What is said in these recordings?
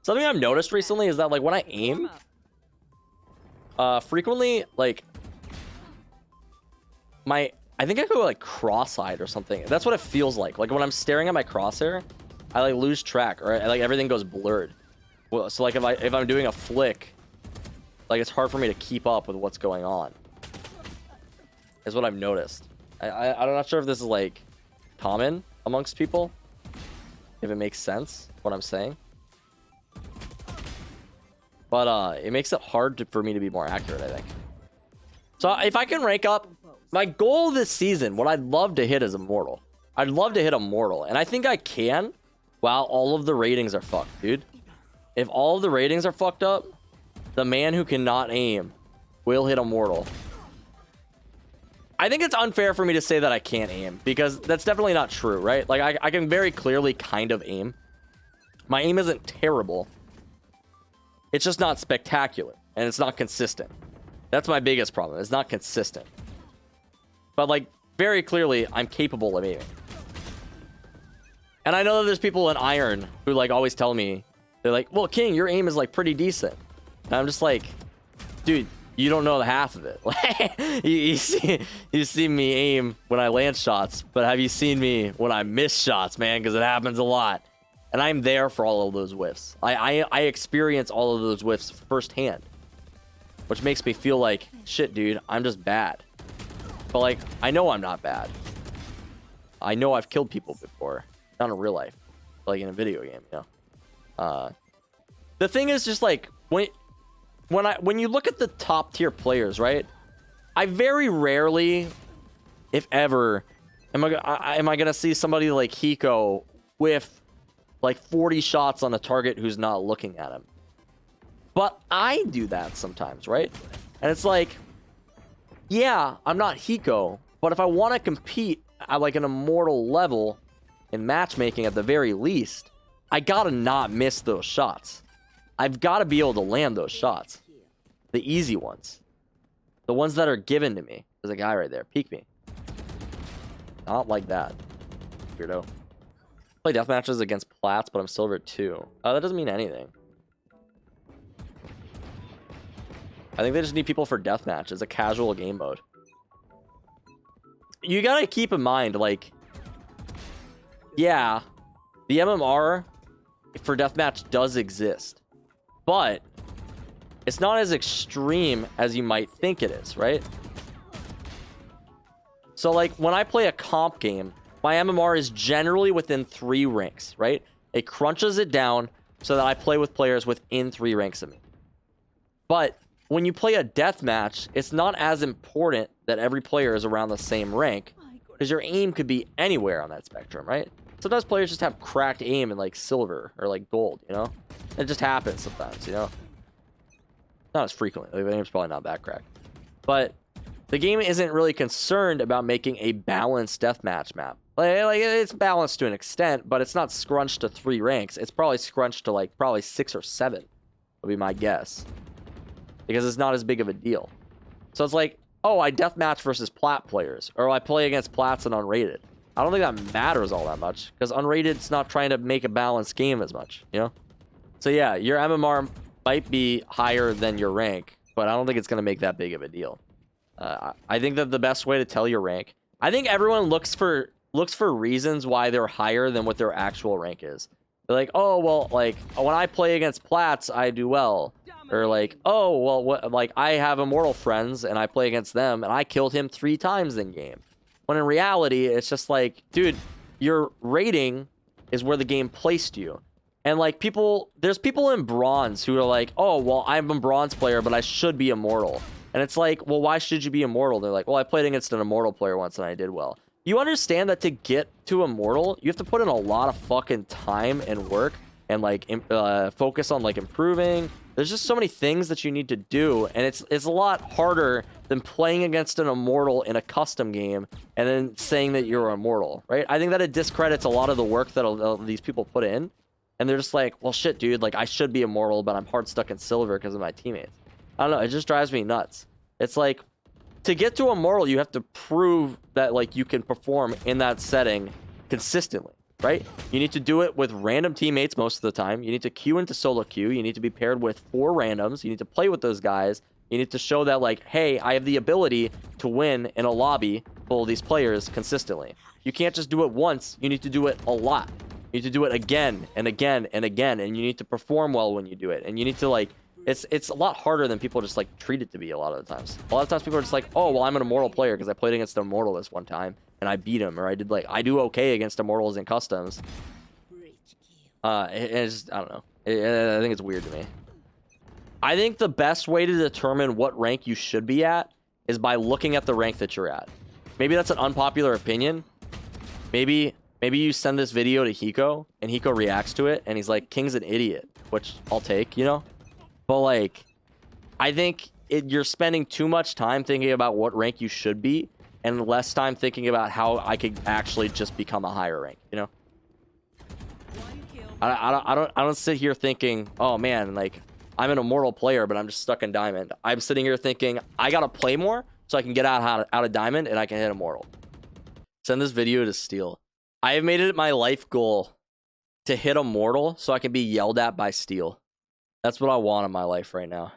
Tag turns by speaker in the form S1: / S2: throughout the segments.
S1: Something I've noticed recently is that like when I aim, frequently like I think I go like cross-eyed or something. That's what it feels like. Like when I'm staring at my crosshair, I like lose track, or like everything goes blurred. Well, so like if I'm doing a flick, like it's hard for me to keep up with what's going on. Is what I've noticed. I'm not sure if this is like common amongst people, if it makes sense what I'm saying, but it makes it hard for me to be more accurate, I think. So if I can rank up, my goal this season, what I'd love to hit is Immortal. I'd love to hit Immortal, and I think I can while all of the ratings are fucked, dude. If all of the ratings are fucked up, the man who cannot aim will hit Immortal. I think it's unfair for me to say that I can't aim, because that's definitely not true, right? Like, I can very clearly kind of aim. My aim isn't terrible. It's just not spectacular, and it's not consistent. That's my biggest problem. It's not consistent. But, like, very clearly, I'm capable of aiming. And I know that there's people in Iron who, like, always tell me, they're like, well, King, your aim is, like, pretty decent. And I'm just like, dude, you don't know the half of it. you see me aim when I land shots, but have you seen me when I miss shots, man? Because it happens a lot. And I'm there for all of those whiffs. I experience all of those whiffs firsthand, which makes me feel like, shit, dude, I'm just bad. But, like, I know I'm not bad. I know I've killed people before. Not in real life. Like, in a video game, you know? The thing is just, like, when you look at the top tier players, right? I very rarely, if ever, am I gonna see somebody like Hiko with like 40 shots on a target who's not looking at him. But I do that sometimes, right? And it's like, yeah, I'm not Hiko, but if I want to compete at like an Immortal level in matchmaking at the very least, I gotta not miss those shots. I've got to be able to land those shots. The easy ones. The ones that are given to me. There's a guy right there. Peek me. Not like that. Weirdo. Play death matches against plats, but I'm silver 2. That doesn't mean anything. I think they just need people for deathmatch. It's a casual game mode. You gotta keep in mind, like, yeah, the MMR for deathmatch does exist, but it's not as extreme as you might think it is, right? So, like, when I play a comp game, my MMR is generally within 3 ranks, right? It crunches it down so that I play with players within 3 ranks of me. But when you play a deathmatch, it's not as important that every player is around the same rank, because your aim could be anywhere on that spectrum, right? Sometimes players just have cracked aim in, like, silver or, like, gold, you know? It just happens sometimes, you know? Not as frequently. Like, the game's probably not that cracked. But the game isn't really concerned about making a balanced deathmatch map. Like, it's balanced to an extent, but it's not scrunched to 3 ranks. It's probably scrunched to, like, probably 6 or 7, would be my guess. Because it's not as big of a deal. So it's like, oh, I deathmatch versus plat players, or I play against plats and unrated. I don't think that matters all that much, because unrated's not trying to make a balanced game as much, you know? So yeah, your MMR might be higher than your rank, but I don't think it's going to make that big of a deal. I think that the best way to tell your rank, I think everyone looks for reasons why they're higher than what their actual rank is. They're like, oh, well, like, when I play against plats, I do well. Or like, oh, well, what, like, I have Immortal friends, and I play against them, and I killed him 3 times in game. When in reality, it's just like, dude, your rating is where the game placed you. And, like, there's people in bronze who are like, oh, well, I'm a bronze player, but I should be Immortal. And it's like, well, why should you be Immortal? They're like, well, I played against an Immortal player once, and I did well. You understand that to get to Immortal, you have to put in a lot of fucking time and work and, like, focus on, like, improving. There's just so many things that you need to do, and it's a lot harder than playing against an Immortal in a custom game and then saying that you're Immortal, right? I think that it discredits a lot of the work that these people put in, and they're just like, well, shit, dude, like, I should be Immortal, but I'm hard stuck in silver because of my teammates. I don't know, it just drives me nuts. It's like, to get to Immortal, you have to prove that, like, you can perform in that setting consistently. right? You need to do it with random teammates most of the time. You need to queue into solo queue. You need to be paired with 4 randoms. You need to play with those guys. You need to show that, like, hey, I have the ability to win in a lobby full of these players consistently. You can't just do it once. You need to do it a lot. You need to do it again and again and again, and you need to perform well when you do it. And you need to, like, it's a lot harder than people just, like, treat it to be a lot of the times. A lot of times people are just like, oh, well, I'm an Immortal player because I played against an Immortal this one time and I beat him, or I do okay against Immortals in customs. It's just, I don't know. I think it's weird to me. I think the best way to determine what rank you should be at is by looking at the rank that you're at. Maybe that's an unpopular opinion. Maybe you send this video to Hiko and Hiko reacts to it and he's like, King's an idiot, which I'll take, you know? But, like, I think you're spending too much time thinking about what rank you should be and less time thinking about how I could actually just become a higher rank, you know? I don't sit here thinking, oh man, like, I'm an Immortal player, but I'm just stuck in Diamond. I'm sitting here thinking, I gotta play more so I can get out of Diamond and I can hit Immortal. Send this video to Steel. I have made it my life goal to hit Immortal so I can be yelled at by Steel. That's what I want in my life right now.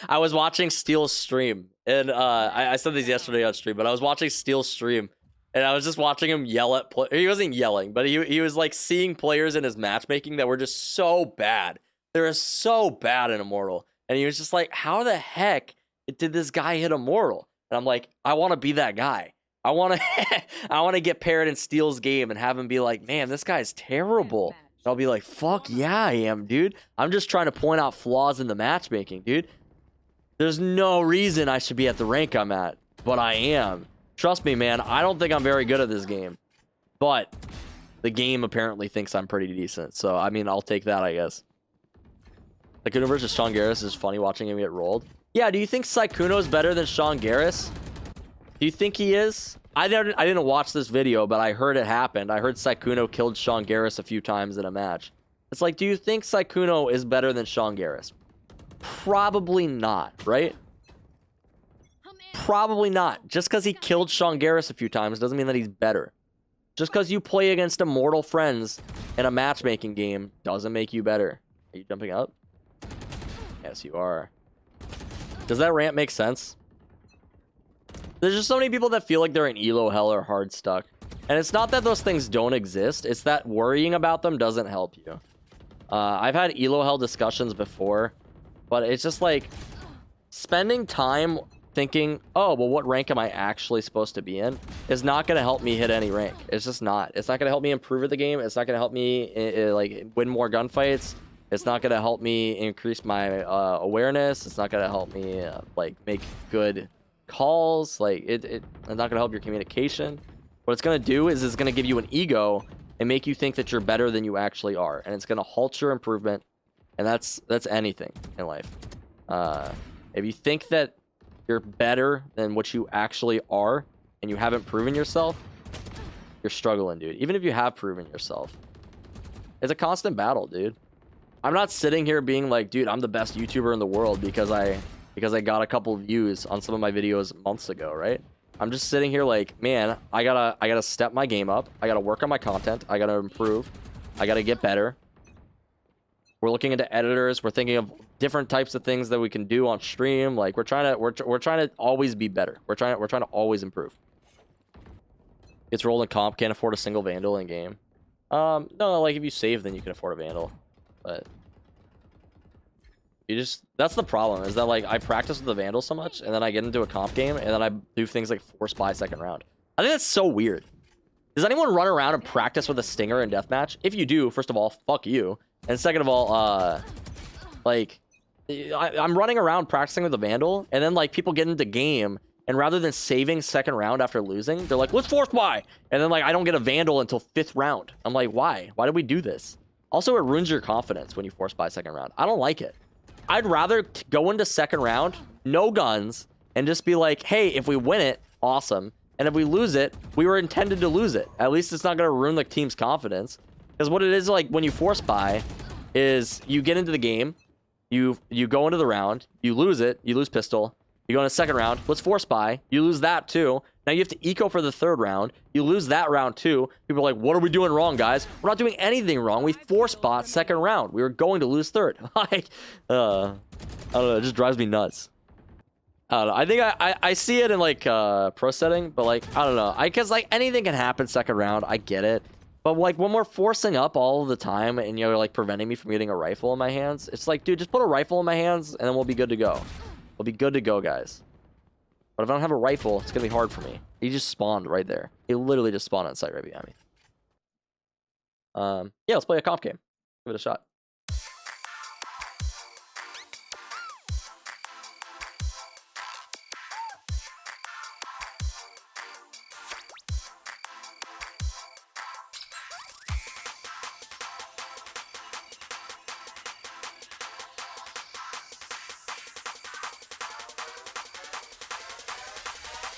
S1: I was watching Steel's stream, and I said this yesterday on stream, but I was watching Steel's stream, and I was just watching him yell at he wasn't yelling, but he was like seeing players in his matchmaking that were just so bad. They were so bad in Immortal, and he was just like, how the heck did this guy hit Immortal? And I'm like, I want to be that guy. I want to get paired in Steel's game and have him be like, man, this guy's terrible. And I'll be like, fuck yeah, I am, dude. I'm just trying to point out flaws in the matchmaking, dude. There's no reason I should be at the rank I'm at, but I am. Trust me, man, I don't think I'm very good at this game. But the game apparently thinks I'm pretty decent. So, I mean, I'll take that, I guess. Sykkuno versus Sean Garris is funny watching him get rolled. Yeah, do you think Sykkuno is better than Sean Garris? Do you think he is? I didn't watch this video, but I heard it happened. I heard Sykkuno killed Sean Garris a few times in a match. It's like, do you think Sykkuno is better than Sean Garris? Probably not, right? Probably not. Just because he killed Sean Garris a few times doesn't mean that he's better. Just because you play against Immortal friends in a matchmaking game doesn't make you better. Are you jumping up? Yes, you are. Does that rant make sense? There's just so many people that feel like they're in elo hell or hard stuck. And it's not that those things don't exist. It's that worrying about them doesn't help you. I've had elo hell discussions before. But it's just like spending time thinking, oh, well, what rank am I actually supposed to be in? Is not going to help me hit any rank. It's just not. It's not going to help me improve at the game. It's not going to help me like win more gunfights. It's not going to help me increase my awareness. It's not going to help me like make good calls. Like it's not going to help your communication. What it's going to do is it's going to give you an ego and make you think that you're better than you actually are, and it's going to halt your improvement. And that's anything in life. If you think that you're better than what you actually are and you haven't proven yourself, you're struggling, dude. Even if you have proven yourself, it's a constant battle, dude. I'm not sitting here being like, dude, I'm the best YouTuber in the world because I got a couple views on some of my videos months ago, right? I'm just sitting here like, man, I gotta step my game up. I gotta work on my content. I gotta improve. I gotta get better. We're looking into editors. We're thinking of different types of things that we can do on stream. Like we're trying to always be better. We're trying to always improve. It's rolled in comp. Can't afford a single Vandal in game. No, like if you save, then you can afford a Vandal. But you just, that's the problem, is that like I practice with the Vandal so much and then I get into a comp game and then I do things like force buy second round. I think that's so weird. Does anyone run around and practice with a Stinger in deathmatch? If you do, first of all, fuck you. And second of all, like I'm running around practicing with the Vandal and then like people get into game and rather than saving second round after losing, they're like, let's force buy. And then like I don't get a Vandal until 5th round. I'm like, why? Why did we do this? Also, it ruins your confidence when you force buy second round. I don't like it. I'd rather go into second round, no guns, and just be like, hey, if we win it, awesome. And if we lose it, we were intended to lose it. At least it's not going to ruin the team's confidence. Because what it is like when you force buy is you get into the game, you go into the round, you lose it, you lose pistol, You go in a second round. Let's force buy. You lose that too. Now you have to eco for the third round. You lose that round too. People are like, what are we doing wrong, guys? We're not doing anything wrong. We force bought second round. We were going to lose third. Like, I don't know. It just drives me nuts. I don't know. I think I see it in like pro setting, but like, I don't know. Because like anything can happen second round. I get it. But like when we're forcing up all the time and you're like preventing me from getting a rifle in my hands, it's like, dude, just put a rifle in my hands and then we'll be good to go. We'll be good to go, guys. But if I don't have a rifle, it's going to be hard for me. He just spawned right there. He literally just spawned on site right behind me. Yeah, let's play a comp game. Give it a shot.